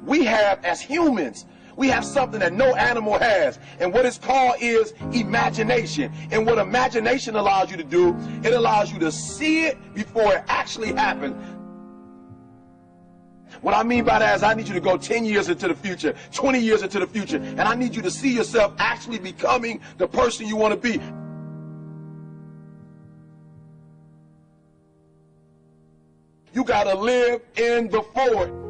We have, as humans, we have something that no animal has, and what it's called is imagination. And what imagination allows you to do, it allows you to see it before it actually happens. What I mean by that is I need you to go 10 years into the future, 20 years into the future, and I need you to see yourself actually becoming the person you want to be. You got to live in the forward.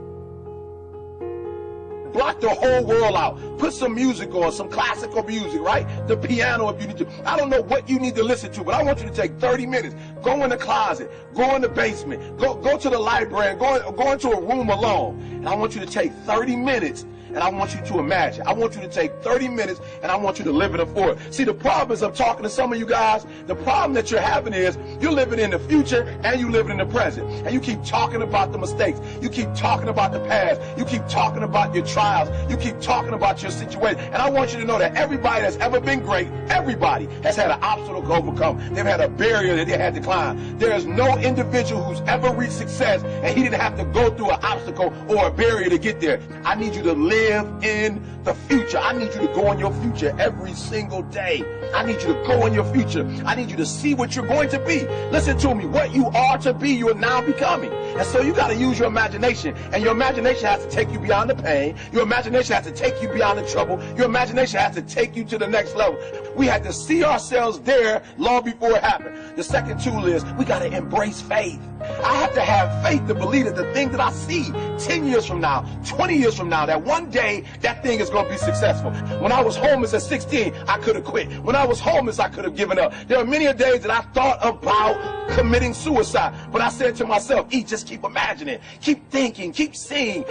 Block the whole world out. Put some music on, some classical music, right? The piano if you need to. I don't know what you need to listen to, but I want you to take 30 minutes. Go in the closet. Go in the basement. Go to the library. Go into a room alone. And I want you to take 30 minutes. And I want you to imagine. I want you to take 30 minutes and I want you to live in the forward. See, the problem is I'm talking to some of you guys. The problem that you're having is you're living in the future and you're living in the present. And you keep talking about the mistakes. You keep talking about the past. You keep talking about your trials. You keep talking about your situation. And I want you to know that everybody that's ever been great, everybody has had an obstacle to overcome. They've had a barrier that they had to climb. There is no individual who's ever reached success and he didn't have to go through an obstacle or a barrier to get there. I need you to live in the future. I need you to go in your future every single day. I need you to go in your future. I need you to see what you're going to be. Listen to me. What you are to be, you are now becoming. And so you got to use your imagination. And your imagination has to take you beyond the pain. Your imagination has to take you beyond the trouble. Your imagination has to take you to the next level. We had to see ourselves there long before it happened. The second tool is we got to embrace faith. I have to have faith to believe that the thing that I see 10 years from now, 20 years from now, that one day that thing is going to be successful. When I was homeless at 16, I could have quit. When I was homeless, I could have given up. There are many days that I thought about committing suicide. But I said to myself, just keep imagining, keep thinking, keep seeing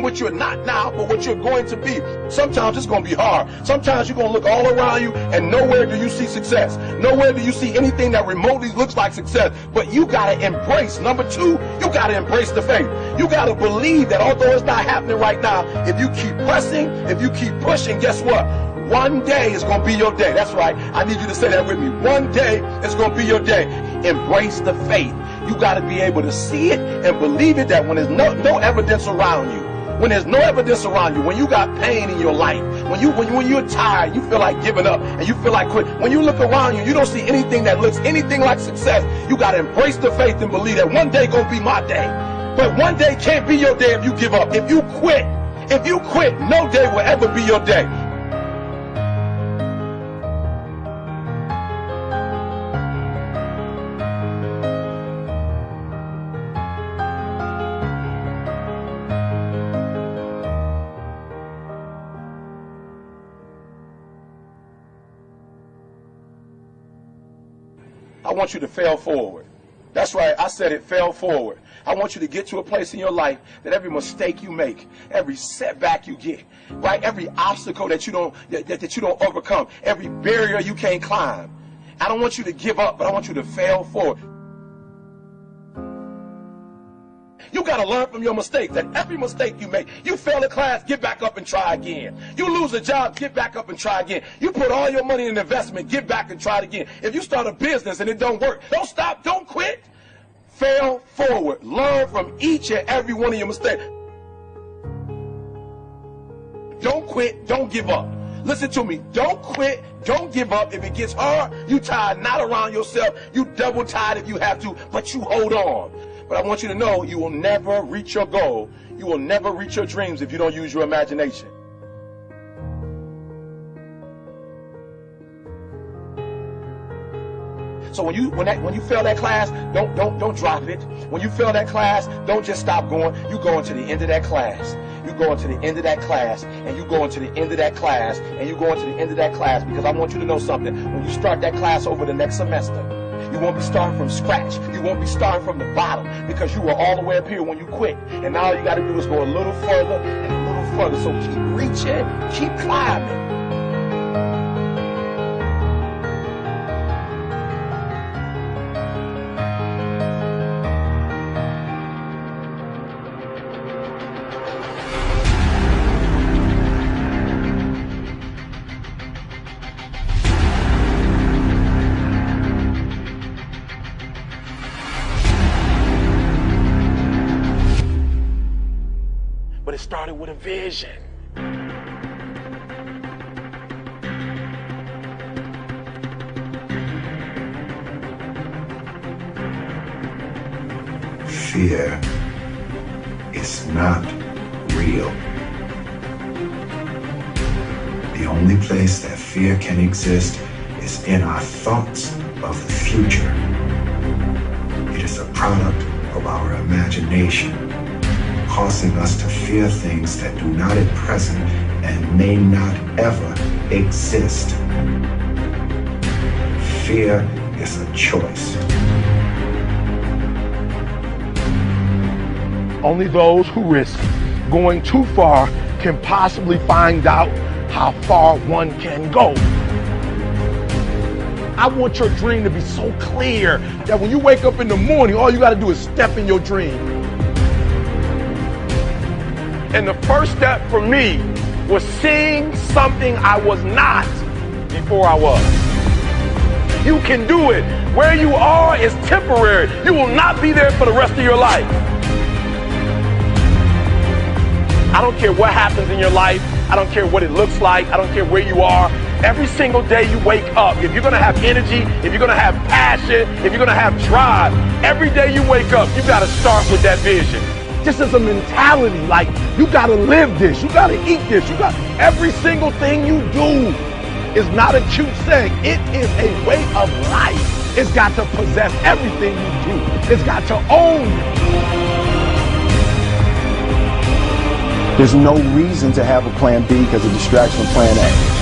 what you're not now, but what you're going to be. Sometimes it's going to be hard. Sometimes you're going to look all around you and nowhere do you see success. Nowhere do you see anything that remotely looks like success. But you got to embrace. Number two, you got to embrace the faith. You got to believe that although it's not happening right now, if you keep pressing, if you keep pushing, guess what? One day is going to be your day. That's right. I need you to say that with me. One day is going to be your day. Embrace the faith. You got to be able to see it and believe it, that when there's no evidence around you, when there's no evidence around you, when you got pain in your life, when you're tired, you feel like giving up and you feel like quit. When you look around you, you don't see anything that looks anything like success. You got to embrace the faith and believe that one day going to be my day. But one day can't be your day if you give up. If you quit, no day will ever be your day. I want you to fail forward. That's right, I said it, fail forward. I want you to get to a place in your life that every mistake you make, every setback you get, right, every obstacle that you don't overcome, every barrier you can't climb. I don't want you to give up, but I want you to fail forward. You got to learn from your mistakes, that every mistake you make, you fail a class, get back up and try again. You lose a job, get back up and try again. You put all your money in investment, get back and try it again. If you start a business and it don't work, don't stop, don't quit. Fail forward. Learn from each and every one of your mistakes. Don't quit, don't give up. Listen to me, don't quit, don't give up. If it gets hard, you tie a knot around yourself, you double tie it if you have to, but you hold on. But I want you to know you will never reach your goal. You will never reach your dreams if you don't use your imagination. So when you fail that class, don't drop it. When you fail that class, don't just stop going. You go into the end of that class. You go into the end of that class, and you go into the end of that class, and you go into the end of that class, because I want you to know something. When you start that class over the next semester, you won't be starting from scratch. You won't be starting from the bottom, because you were all the way up here when you quit. And now all you got to do is go a little further and a little further. So keep reaching, keep climbing. started with a vision. Fear is not real. The only place that fear can exist is in our thoughts of the future. It is a product of our imagination, causing us to fear things that do not at present and may not ever exist. Fear is a choice. Only those who risk going too far can possibly find out how far one can go. I want your dream to be so clear that when you wake up in the morning, all you got to do is step in your dream. And the first step for me was seeing something I was not before I was. You can do it. Where you are is temporary. You will not be there for the rest of your life. I don't care what happens in your life. I don't care what it looks like. I don't care where you are. Every single day you wake up, if you're going to have energy, if you're going to have passion, if you're going to have drive, every day you wake up, you got to start with that vision. This is a mentality. Like, you got to live this. You got to eat this. You got every single thing you do is not a cute saying. It is a way of life. It's got to possess everything you do. It's got to own you. There's no reason to have a plan B because it distracts from plan A.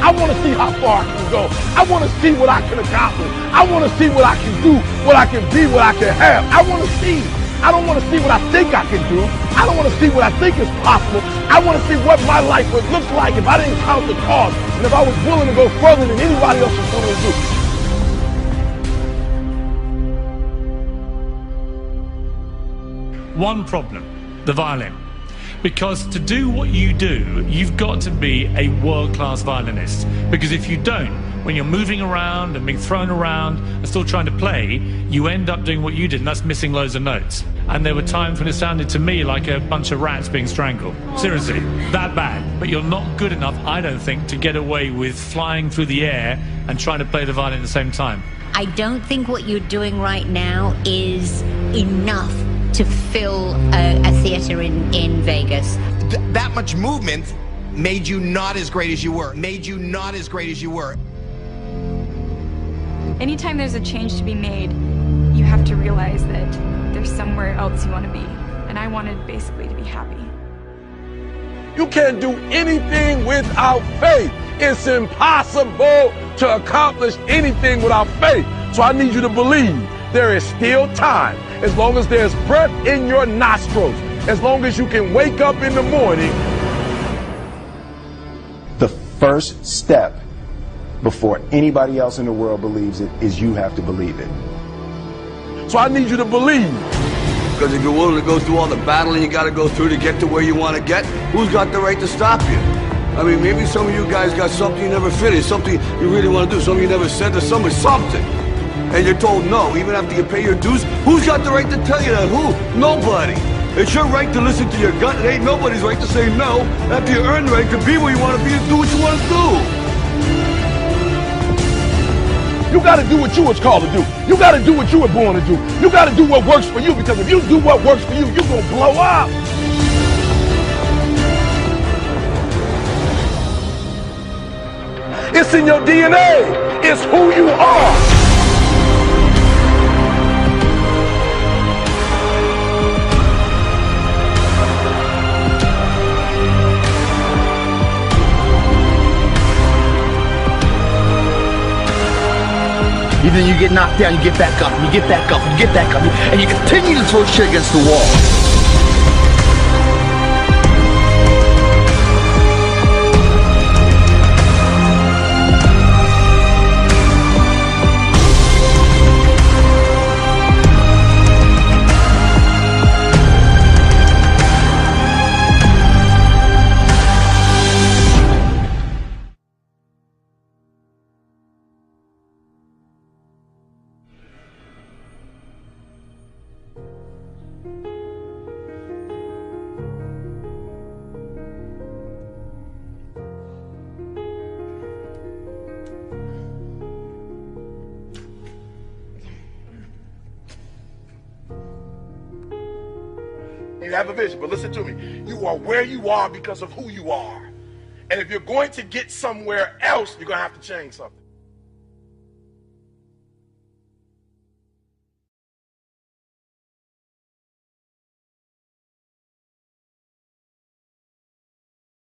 I want to see how far I can go. I want to see what I can accomplish. I want to see what I can do, what I can be, what I can have. I want to see. I don't want to see what I think I can do. I don't want to see what I think is possible. I want to see what my life would look like if I didn't count the cost and if I was willing to go further than anybody else was willing to do. One problem, the violin. Because to do what you do, you've got to be a world-class violinist. Because if you don't, when you're moving around and being thrown around and still trying to play, you end up doing what you did, and that's missing loads of notes. And there were times when it sounded to me like a bunch of rats being strangled. Seriously, that bad. But you're not good enough, I don't think, to get away with flying through the air and trying to play the violin at the same time. I don't think what you're doing right now is enough to fill a theater in Vegas. That much movement made you not as great as you were. Made you not as great as you were. Anytime there's a change to be made, you have to realize that there's somewhere else you want to be. And I wanted basically to be happy. You can't do anything without faith. It's impossible to accomplish anything without faith. So I need you to believe there is still time. As long as there's breath in your nostrils, as long as you can wake up in the morning. The first step before anybody else in the world believes it is you have to believe it. So I need you to believe. Because if you're willing to go through all the battling you got to go through to get to where you want to get, who's got the right to stop you? I mean, maybe some of you guys got something you never finished, something you really want to do, something you never said to somebody, something. And you're told no, even after you pay your dues. Who's got the right to tell you that? Who? Nobody. It's your right to listen to your gut. It ain't nobody's right to say no after you earn the right to be where you want to be and do what you want to do. You gotta do what you was called to do. You gotta do what you were born to do. You gotta do what works for you, because if you do what works for you, you're gonna blow up. It's in your DNA. It's who you are. Either you get knocked down, you get back up, you get back up, you get back up, and you continue to throw shit against the wall. You have a vision, but listen to me. You are where you are because of who you are. And if you're going to get somewhere else, you're going to have to change something.